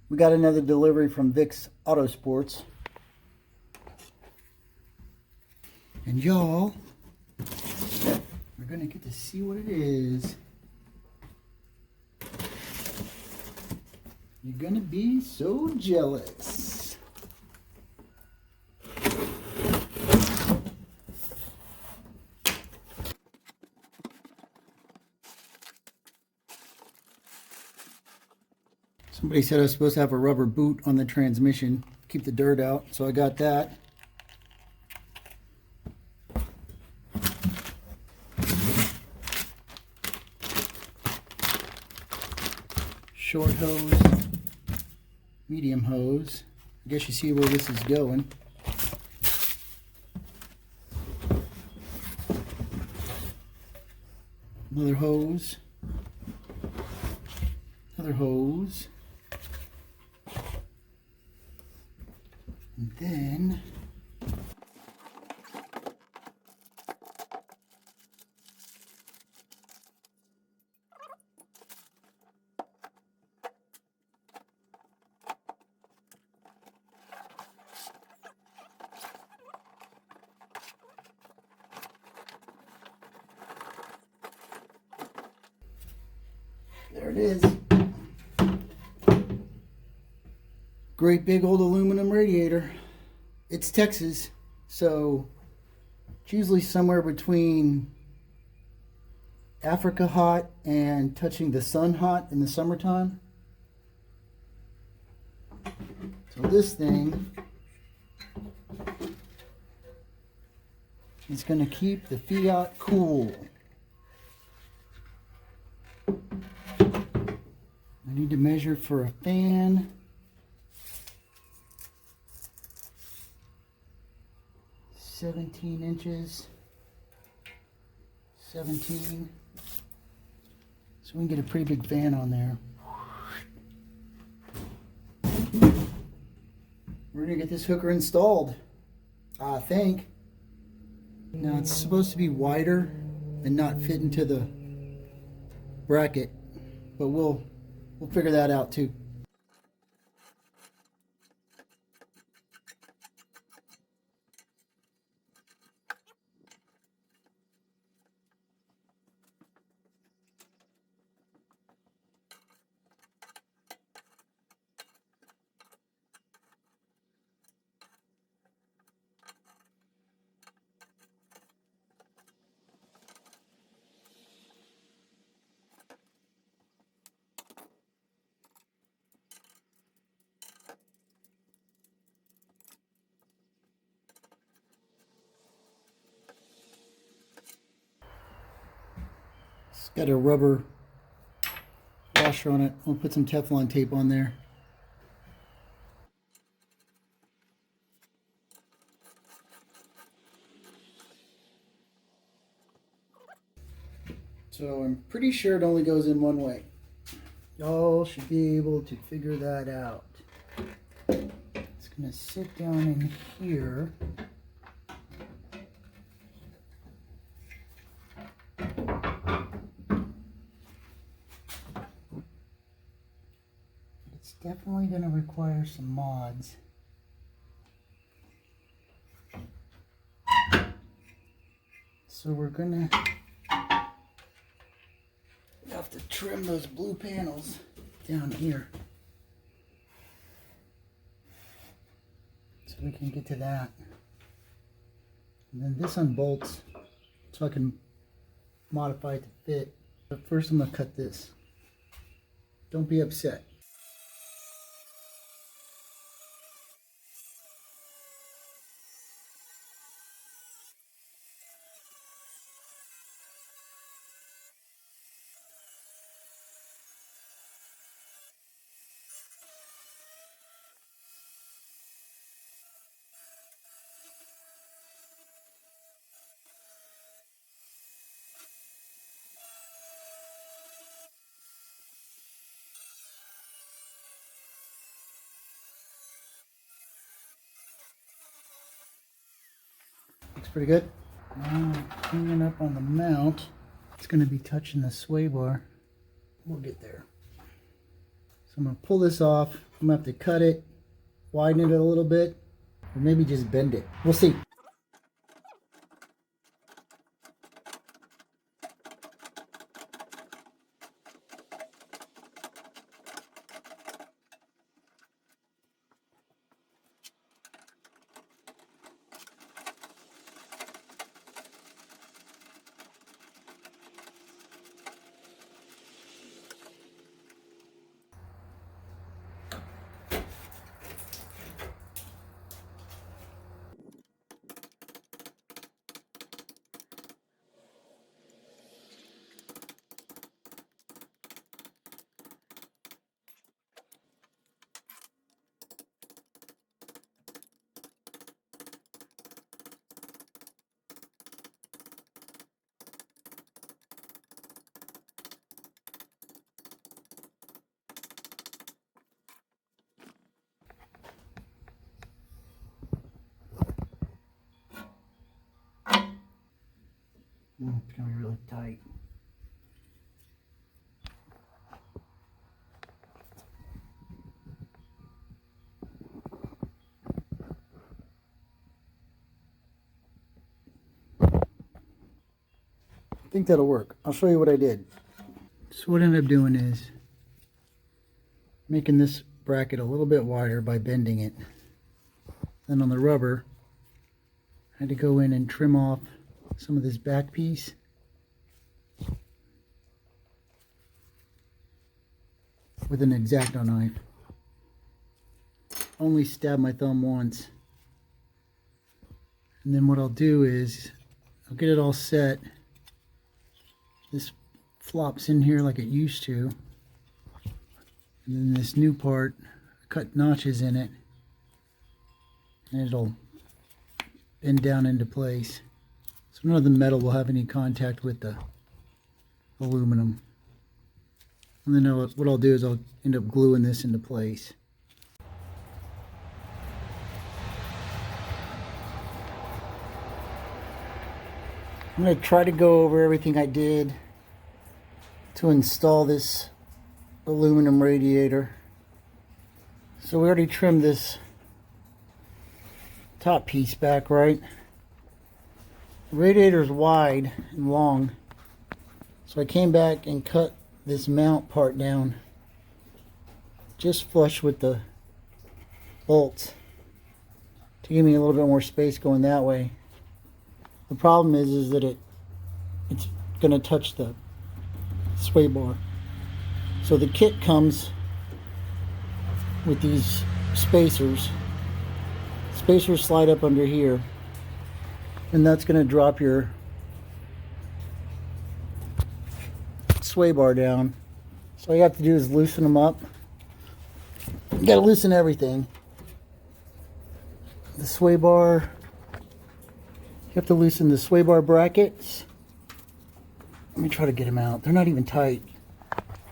We got another delivery from Vick Auto Sports. And y'all are going to get to see what it is. You're going to be so jealous. Somebody said I was supposed to have a rubber boot on the transmission, keep the dirt out, so I got that. Short hose, medium hose. I guess you see where this is going. Another hose. Another hose. And then there it is. Great big old aluminum radiator. It's Texas, so it's usually somewhere between Africa hot and touching the sun hot in the summertime. So this thing is going to keep the Fiat cool. I need to measure for a fan. 17 inches. 17. So we can get a pretty big fan on there. We're going to get this hooker installed, I think. Now it's supposed to be wider and not fit into the bracket, but we'll figure that out too. It's got a rubber washer on it. We'll put some Teflon tape on there. So I'm pretty sure it only goes in one way. Y'all should be able to figure that out. It's going to sit down in here. It's definitely going to require some mods. So we're going to have to trim those blue panels down here so we can get to that. And then this unbolts so I can modify it to fit. But first I'm going to cut this. Don't be upset. Looks pretty good. Now hanging up on the mount, it's going to be touching the sway bar. We'll get there. I'm going to pull this off. I'm going to have to cut it, widen it a little bit, or maybe just bend it. We'll see. It's going to be really tight. I think that'll work. I'll show you what I did. So what I ended up doing is making this bracket a little bit wider by bending it. Then on the rubber, I had to go in and trim off some of this back piece. With an X-Acto knife. Only stab my thumb once. And then what I'll do is I'll get it all set. This flops in here like it used to. And then this new part, I cut notches in it. And it'll bend down into place. So none of the metal will have any contact with the aluminum. And then what I'll do is I'll end up gluing this into place. I'm going to try to go over everything I did to install this aluminum radiator. So we already trimmed this top piece back, right? The radiator is wide and long, so I came back and cut this mount part down just flush with the bolts to give me a little bit more space going that way. The problem is that it's going to touch the sway bar. So the kit comes with these spacers. Spacers slide up under here, and that's going to drop your sway bar down. So all you have to do is loosen them up. You got to loosen everything. The sway bar, you have to loosen the sway bar brackets. Let me try to get them out. They're not even tight.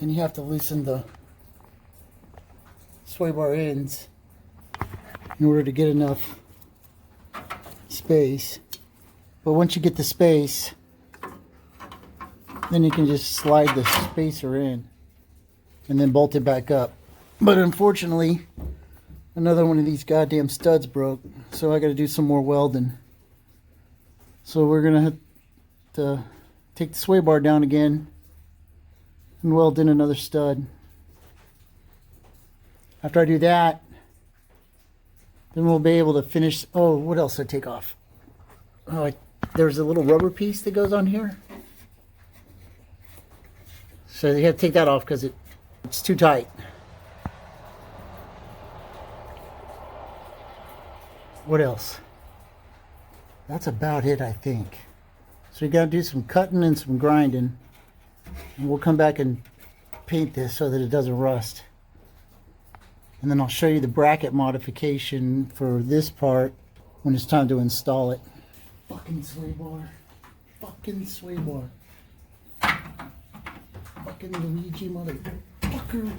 And you have to loosen the sway bar ends in order to get enough space. But once you get the space, then you can just slide the spacer in and then bolt it back up. But unfortunately, another one of these goddamn studs broke, so I got to do some more welding. So we're gonna have to take the sway bar down again and weld in another stud. After I do that, then we'll be able to finish. Oh, what else did I take off? Oh, there's a little rubber piece that goes on here. So you have to take that off because it's too tight. What else? That's about it, I think. So you got to do some cutting and some grinding. And we'll come back and paint this so that it doesn't rust. And then I'll show you the bracket modification for this part when it's time to install it. Fucking sway bar. Fucking sway bar. Fucking Luigi motherfucker.